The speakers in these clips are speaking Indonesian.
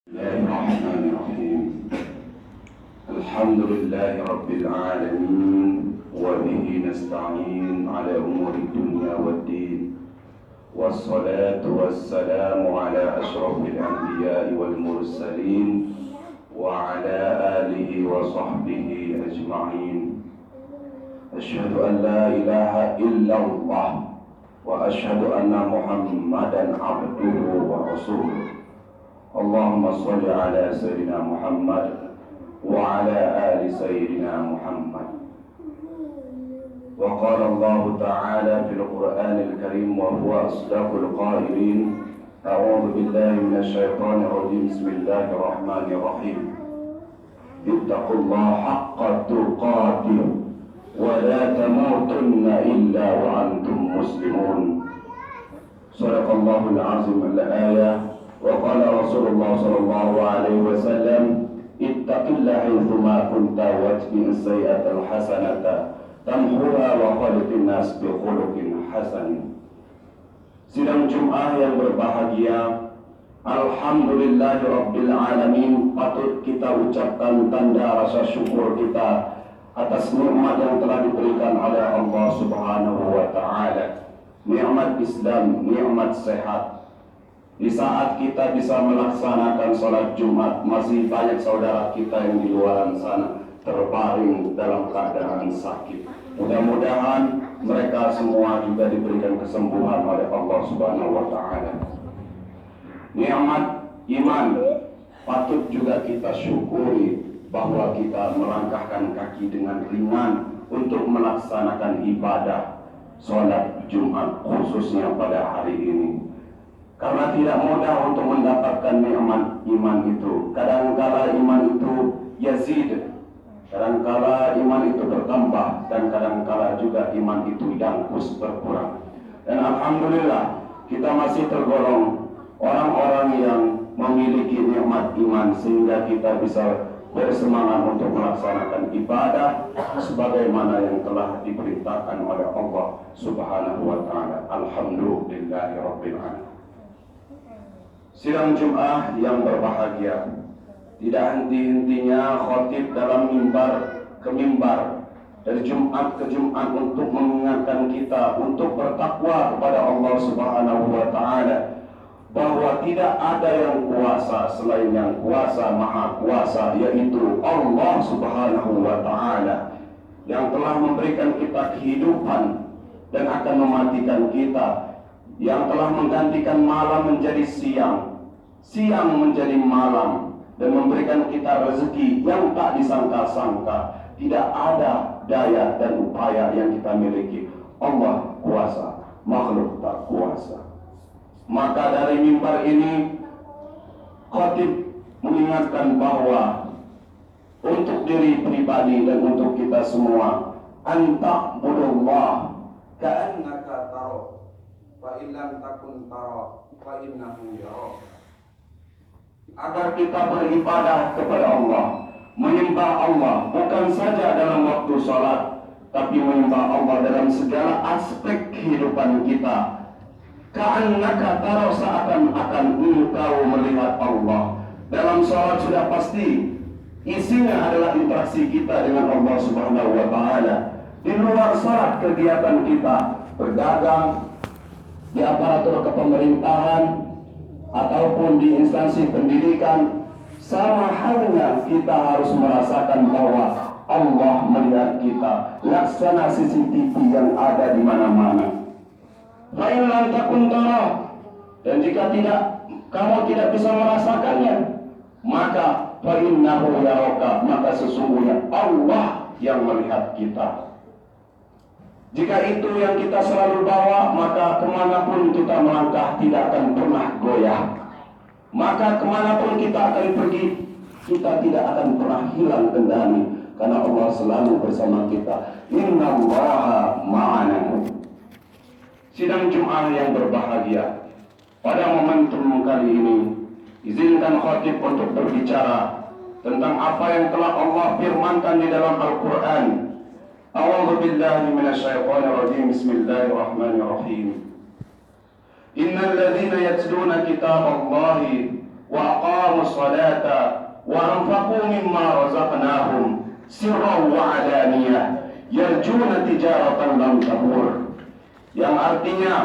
الله الرحمن الرحيم. الحمد لله رب العالمين وبه نستعين على أمور الدنيا والدين، والصلاة والسلام على أشرف الأنبياء والمرسلين وعلى آله وصحبه أجمعين. أشهد أن لا إله إلا الله وأشهد أن محمدا عبده ورسوله. اللهم صل على سيدنا محمد وعلى آل سيدنا محمد. وقال الله تعالى في القرآن الكريم وهو أصدق القائلين: أعوذ بالله من الشيطان الرجيم، بسم الله الرحمن الرحيم. اتقوا الله حق تقاته ولا تموتن إلا وأنتم مسلمون. صدق الله العظيم الآية. وقال رسول الله صلى الله عليه وسلم: اتق الله حيثما كنت واتبع السيئة الحسنة tamhuha wa khaliqin nas bi khuluqin hasan. Sidang Jumat yang berbahagia, alhamdulillahi rabbil alamin, patut kita ucapkan tanda rasa syukur kita atas nikmat yang telah diberikan oleh Allah Subhanahu wa taala. Nikmat Islam, nikmat sehat. Di saat kita bisa melaksanakan sholat Jumat, masih banyak saudara kita yang di luar sana terbaring dalam keadaan sakit. Mudah-mudahan mereka semua juga diberikan kesembuhan oleh Allah Subhanahu wa taala. Nikmat iman patut juga kita syukuri, bahwa kita melangkahkan kaki dengan ringan untuk melaksanakan ibadah sholat Jumat, khususnya pada hari ini. Karena tidak mudah untuk mendapatkan nikmat iman itu. Kadangkala iman itu yazid, kadangkala iman itu bertambah, dan kadangkala juga iman itu yangkus, berkurang. Dan alhamdulillah kita masih tergolong orang-orang yang memiliki nikmat iman, sehingga kita bisa bersemangat untuk melaksanakan ibadah sebagaimana yang telah diperintahkan oleh Allah Subhanahu wa taala. Alhamdulillahirabbil alamin. Sidang Jumat yang berbahagia, tidak henti-hentinya khatib dalam mimbar ke mimbar, dari Jumat ke Jumat, untuk mengingatkan kita untuk bertakwa kepada Allah Subhanahu wa taala, bahwa tidak ada yang kuasa selain yang kuasa maha kuasa, yaitu Allah Subhanahu wa taala, yang telah memberikan kita kehidupan dan akan mematikan kita, yang telah menggantikan malam menjadi siang, siang menjadi malam, dan memberikan kita rezeki yang tak disangka-sangka. Tidak ada daya dan upaya yang kita miliki. Allah kuasa, makhluk tak kuasa. Maka dari mimbar ini khatib mengingatkan bahwa untuk diri pribadi dan untuk kita semua, anta'budullah ka'annaka tara fa illam takun tara fa innahu yara. Agar kita beribadah kepada Allah, menyembah Allah bukan saja dalam waktu sholat, tapi menyembah Allah dalam segala aspek kehidupan kita. Ka'annaka tara, seakan-akan engkau melihat Allah. Dalam sholat sudah pasti isinya adalah interaksi kita dengan Allah Subhanahu wa taala. Di luar sholat kegiatan kita berdagang, di aparatur kepemerintahan ataupun di instansi pendidikan, sama halnya kita harus merasakan bahwa Allah melihat kita, laksana CCTV yang ada di mana-mana. Fa'ilan takun tara, dan jika kamu tidak bisa merasakannya, maka fa'innahu yaraka, maka sesungguhnya Allah yang melihat kita. Jika itu yang kita selalu bawa, maka kemanapun kita melangkah tidak akan pernah goyah. Maka kemanapun kita akan pergi, kita tidak akan pernah hilang kendali, karena Allah selalu bersama kita. Innallaha ma'ana. Sidang Jumat yang berbahagia, pada momentum kali ini, izinkan khatib untuk berbicara tentang apa yang telah Allah firmankan di dalam Al-Quran. A'udzu billahi minasyaitonir rajim. Bismillahirrahmanirrahim. Innal ladzina yatluna kitaballahi wa aqamus salata wa anfaqu mimma razaqnahum sirran wa alaniyah yarjuna tijaratan lan tabur. Yang artinya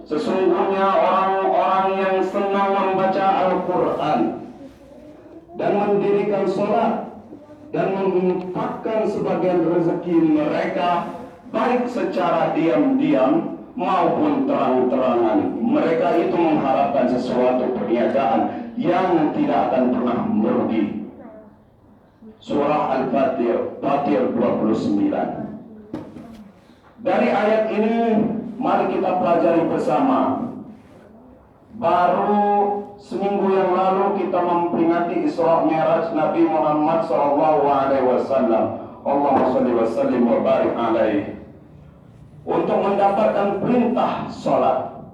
sesungguhnya orang-orang yang senang membaca Al-Quran dan mendirikan sholat dan menginfakkan sebagian rezeki mereka baik secara diam-diam maupun terang-terangan, mereka itu mengharapkan sesuatu perniagaan yang tidak akan pernah merugi. Surah Al-Fatir 29. Dari ayat ini mari kita pelajari bersama. Baru seminggu yang lalu kita memperingati Isra Mi'raj Nabi Muhammad SAW. Allahumma shalli wa sallim wa barik alaihi. Untuk mendapatkan perintah sholat.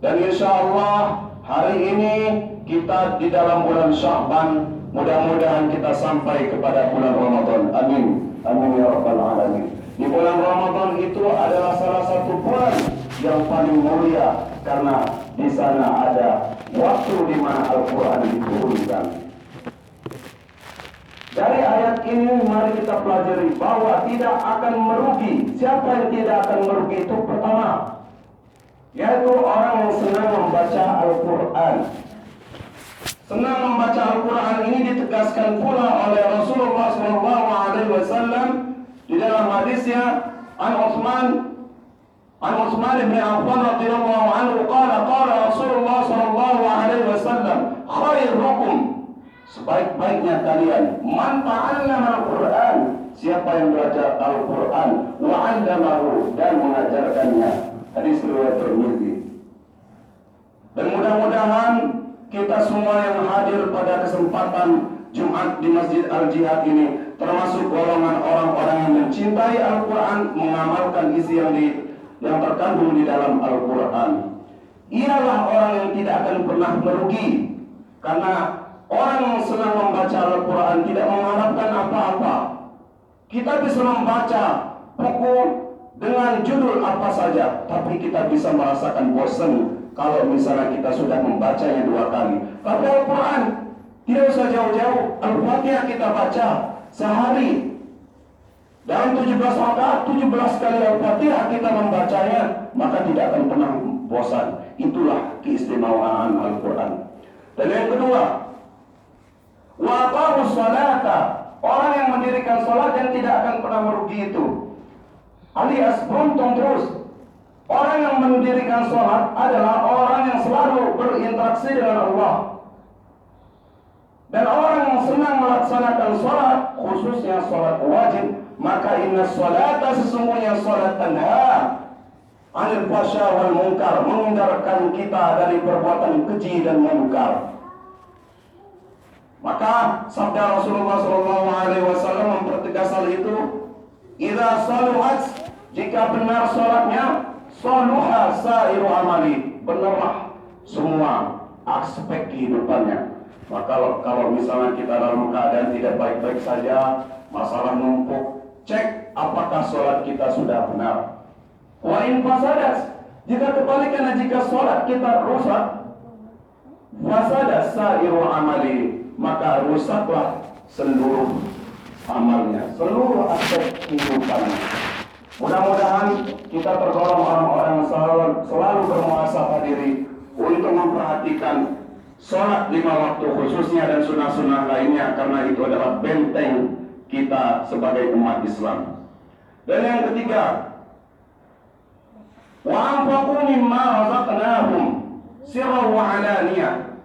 Dan insya Allah hari ini kita di dalam bulan Sya'ban, mudah-mudahan kita sampai kepada bulan Ramadan. Amin. Amin ya rabbal alamin. Di bulan Ramadan itu adalah salah satu bulan yang paling mulia karena di sana ada waktu di mana Al-Quran diturunkan. Dari ayat ini mari kita pelajari bahwa tidak akan merugi. Siapa yang tidak akan merugi itu pertama, yaitu orang yang senang membaca Al-Quran. Senang membaca Al-Quran ini ditegaskan pula oleh Rasulullah SAW di dalam hadisnya an Utsman bin Affan radhiyallahu anhu qala Rasulullah sallallahu alaihi wasallam khairukum, sebaik-baiknya kalian man ta'allama Al-Quran, siapa yang belajar Al-Quran wa 'allamahu dan mengajarkannya. Hadis riwayat Tirmidzi. Dan mudah-mudahan kita semua yang hadir pada kesempatan Jumat di Masjid Al-Jihad ini termasuk golongan orang-orang yang mencintai Al-Quran, mengamalkan isi yang terkandung di dalam Al-Quran. Ialah orang yang tidak akan pernah merugi, karena orang yang senang membaca Al-Quran tidak mengharapkan apa-apa. Kita bisa membaca buku dengan judul apa saja, tapi kita bisa merasakan bosan kalau misalnya kita sudah membacanya 2 kali. Tapi Al-Quran tidak usah jauh-jauh, Al-Fatihah kita baca sehari. Dalam 17 rakaat, 17 kali Al-Fatihah kita membacanya, maka tidak akan pernah bosan. Itulah keistimewaan Al-Quran. Dan yang kedua, wa aqamus salata, orang yang mendirikan salat yang tidak akan pernah merugi itu. Alias beruntung terus. Orang yang mendirikan salat adalah orang yang selalu berinteraksi dengan Allah. Dan orang yang senang melaksanakan salat, khususnya salat wajib, maka inna salata, sesungguhnya salat tanha anil fasya wal munkar, menghindarkan kita dari perbuatan keji dan munkar. Maka sabda Rasulullah SAW mempertegas hal itu, idza saluhat, jika benar salatnya, saluha sairu amali, benarlah semua aspek kehidupannya. Maka kalau misalnya kita dalam keadaan tidak baik-baik saja, masalah numpuk, cek apakah sholat kita sudah benar. Wa in fasadat, jika kebalikannya, jika sholat kita rusak, fasadat sairu amali, maka rusaklah seluruh amalnya, seluruh aspek kehidupannya. Mudah-mudahan kita tergolong orang-orang yang selalu bermuhasabah diri untuk memperhatikan sholat 5 waktu khususnya dan sunnah-sunnah lainnya, karena itu adalah benteng kita sebagai umat Islam. Dan yang ketiga, wa anfaqu mimma razaqnahum sirran wa alaniyah,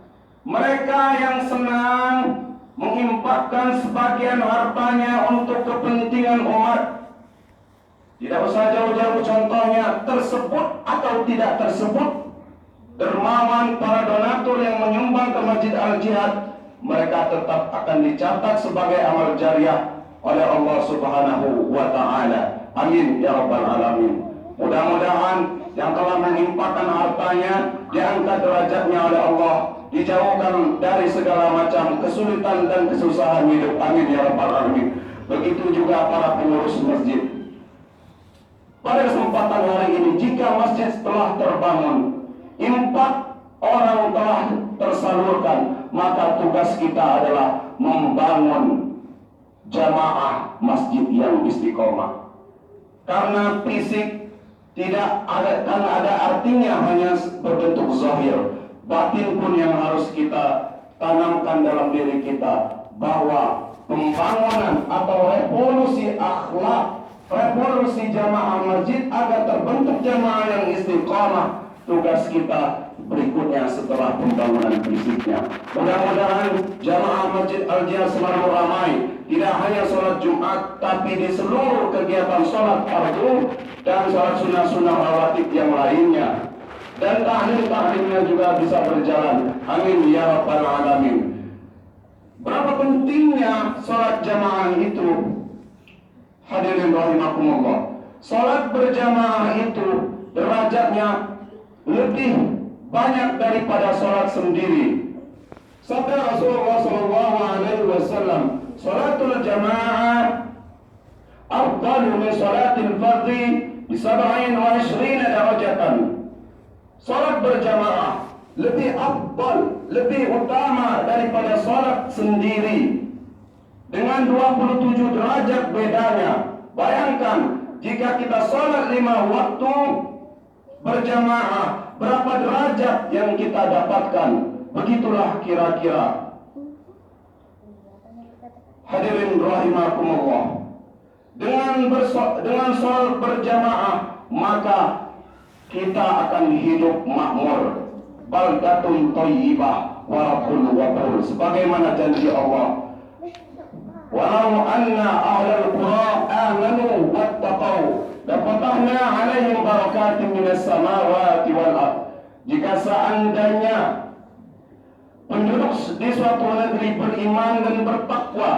mereka yang senang menginfakkan sebagian hartanya untuk kepentingan umat. Tidak usah jauh-jauh contohnya, tersebut atau tidak tersebut, dermawan para donatur yang menyumbang ke Masjid Al-Jihad, mereka tetap akan dicatat sebagai amal jariah oleh Allah Subhanahu wa Ta'ala. Amin ya rabbal alamin. Mudah-mudahan yang telah menginfakkan hartanya diangkat derajatnya oleh Allah, dijauhkan dari segala macam kesulitan dan kesusahan hidup. Amin ya rabbal alamin. Begitu juga para pengurus masjid. Pada kesempatan hari ini, jika masjid telah terbangun, infak orang telah tersalurkan, maka tugas kita adalah membangun jamaah masjid yang istiqomah. Karena fisik tidak ada, karena ada artinya hanya berbentuk zahir, batin pun yang harus kita tanamkan dalam diri kita, bahwa pembangunan atau revolusi akhlak, revolusi jamaah masjid agar terbentuk jamaah yang istiqomah, tugas kita berikutnya setelah pembangunan fisiknya. Mudah-mudahan jamaah Masjid Al-Jihad Semarang Ramai tidak hanya sholat Jumat, tapi di seluruh kegiatan sholat fardu dan sholat sunnah-sunnah rawatib yang lainnya, dan tahlim-tahlimnya juga bisa berjalan. Amin ya rabbal alamin. Berapa pentingnya sholat jamaah itu? Hadirin rahimakumullah. Sholat berjamaah itu derajatnya lebih banyak daripada sholat sendiri. Sabda Rasulullah SAW, sholatul jamaah afdalu min sholatil fardhi bi 27 darajatan. Sholat berjamaah lebih afdal, lebih utama daripada sholat sendiri, dengan 27 derajat bedanya. Bayangkan jika kita sholat 5 waktu berjamaah, berapa derajat yang kita dapatkan. Begitulah kira-kira. Hadirin rahimakumullah. Dengan sholat berjamaah, maka kita akan hidup makmur. Baldatun thayyibah wa rabbul ghafur, sebagaimana janji Allah. Walau anna ahlal qura amanu wattaqau lafatahna 'alaihim barakatin minas samawati wal ard. Jika seandainya penduduk di suatu negeri beriman dan bertakwa,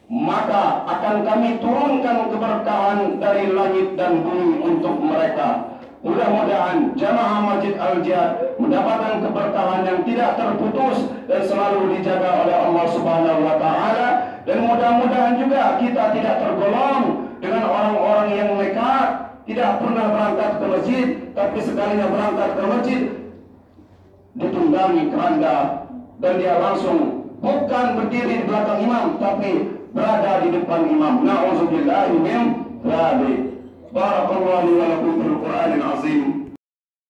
maka akan kami turunkan keberkahan dari langit dan bumi untuk mereka. Mudah-mudahan jamaah Masjid Al-Jihad mendapatkan keberkahan yang tidak terputus dan selalu dijaga oleh Allah Subhanahu wa taala, dan mudah-mudahan juga kita tidak tergolong dengan orang-orang yang nekat, tidak pernah berangkat ke masjid, tapi sekalinya berangkat ke masjid ditunggangi keranda dan dia langsung bukan berdiri di belakang imam, tapi berada di depan imam. Na'udzubillahi min dzalik. Barakallahu li wa lakum fil Qur'anil azim